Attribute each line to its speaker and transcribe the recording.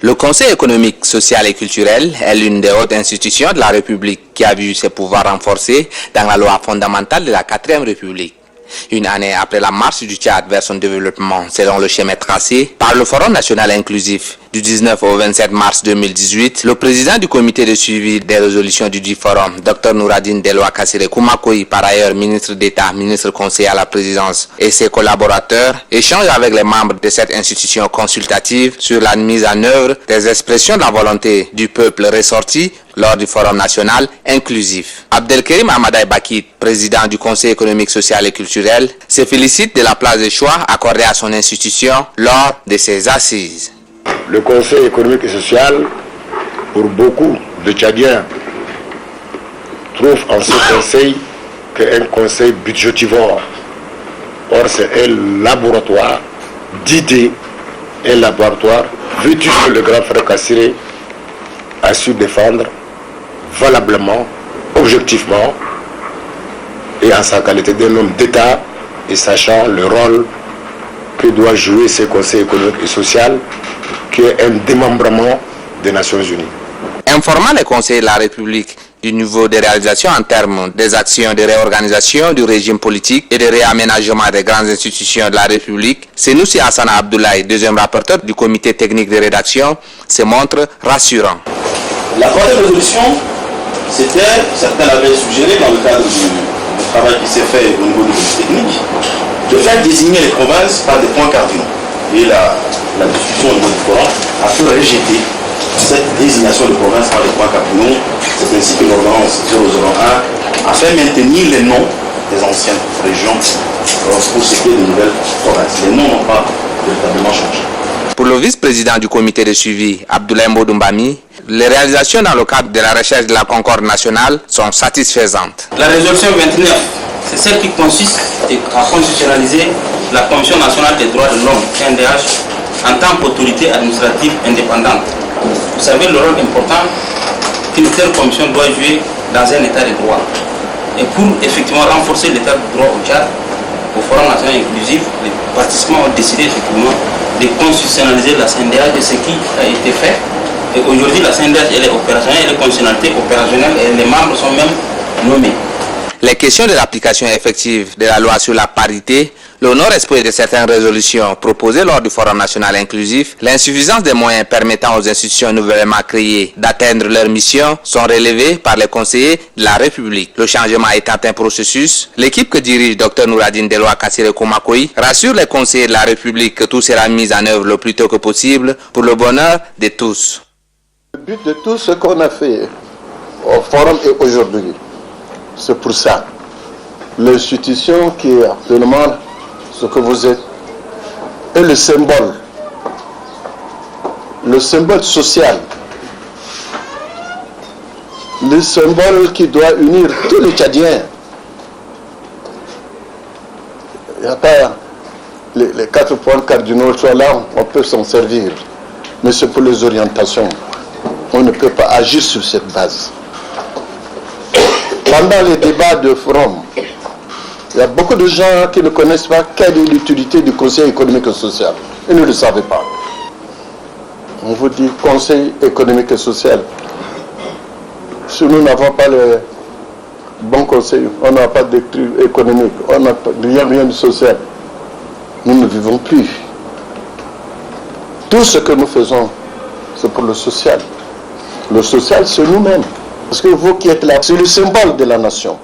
Speaker 1: Le Conseil économique, social et culturel est l'une des hautes institutions de la République qui a vu ses pouvoirs renforcés dans la loi fondamentale de la 4e République. Une année après la marche du Tchad vers son développement selon le schéma tracé par le Forum national inclusif du 19 au 27 mars 2018, le président du comité de suivi des résolutions du dit forum, Dr Nouradine Deloa Kassiré Koumakoui, par ailleurs ministre d'État, ministre conseiller à la présidence, et ses collaborateurs, échangent avec les membres de cette institution consultative sur la mise en œuvre des expressions de la volonté du peuple ressorti lors du Forum national inclusif. Abdelkerim Ahmadaï Bakit, président du Conseil économique, social et culturel, se félicite de la place de choix accordée à son institution lors de ses assises.
Speaker 2: Le Conseil économique et social, pour beaucoup de Tchadiens, trouve en ce conseil qu'un conseil budgétivore. Or, c'est un laboratoire d'idées, un laboratoire vétusté que le grand frère Kassiré a su défendre valablement, objectivement, et en sa qualité d'un homme d'État et sachant le rôle que doit jouer ce Conseil économique et social, qui est un démembrement des Nations Unies.
Speaker 1: Informant les conseillers de la République du niveau de réalisation en termes des actions de réorganisation du régime politique et de réaménagement des grandes institutions de la République, Senoussi Hassan Abdoulaye, deuxième rapporteur du comité technique de rédaction, se montre rassurant.
Speaker 3: La troisième résolution, c'était, certains l'avaient suggéré dans le cadre du travail qui s'est fait au niveau du comité technique, de faire désigner les provinces par des points cardinaux. Et la discussion au niveau du forum a fait rejeter cette désignation de province par les points cardinaux. C'est ainsi que l'ordonnance 001 a fait maintenir les noms des anciennes régions pour ce qui est de nouvelles provinces. Les noms n'ont pas véritablement changé.
Speaker 1: Pour le vice-président du comité de suivi, Abdoulaye Mbodoumbami, les réalisations dans le cadre de la recherche de la concorde nationale sont satisfaisantes.
Speaker 4: La résolution 29, c'est celle qui consiste à constitutionnaliser la Commission nationale des droits de l'homme, CNDH, en tant qu'autorité administrative indépendante. Vous savez le rôle important qu'une telle commission doit jouer dans un état de droit. Et pour effectivement renforcer l'état de droit au Tchad, au Forum national inclusif, les participants ont décidé effectivement de constitutionnaliser la CNDH de ce qui a été fait. Et aujourd'hui, la CNDH elle est opérationnelle, elle est constitutionnalité opérationnelle et les membres sont même nommés.
Speaker 1: Les questions de l'application effective de la loi sur la parité, le non-respect de certaines résolutions proposées lors du Forum national inclusif, l'insuffisance des moyens permettant aux institutions nouvellement créées d'atteindre leur mission sont relevées par les conseillers de la République. Le changement étant un processus, l'équipe que dirige Dr Nouradine Deloa Kassiré Koumakoui rassure les conseillers de la République que tout sera mis en œuvre le plus tôt que possible pour le bonheur de tous.
Speaker 5: Le but de tout ce qu'on a fait au Forum et aujourd'hui, c'est pour ça. L'institution qui est actuellement ce que vous êtes est le symbole social, le symbole qui doit unir tous les Tchadiens. Il n'y a pas les 4 points cardinaux soient là, on peut s'en servir, mais c'est pour les orientations. On ne peut pas agir sur cette base. Pendant les débats de forum, il y a beaucoup de gens qui ne connaissent pas quelle est l'utilité du Conseil économique et social. Ils ne le savaient pas. On vous dit Conseil économique et social. Si nous n'avons pas le bon conseil, on n'a pas d'écriture économique, on n'a rien de social, nous ne vivons plus. Tout ce que nous faisons, c'est pour le social. Le social, c'est nous-mêmes. Parce que vous qui êtes là, c'est le symbole de la nation.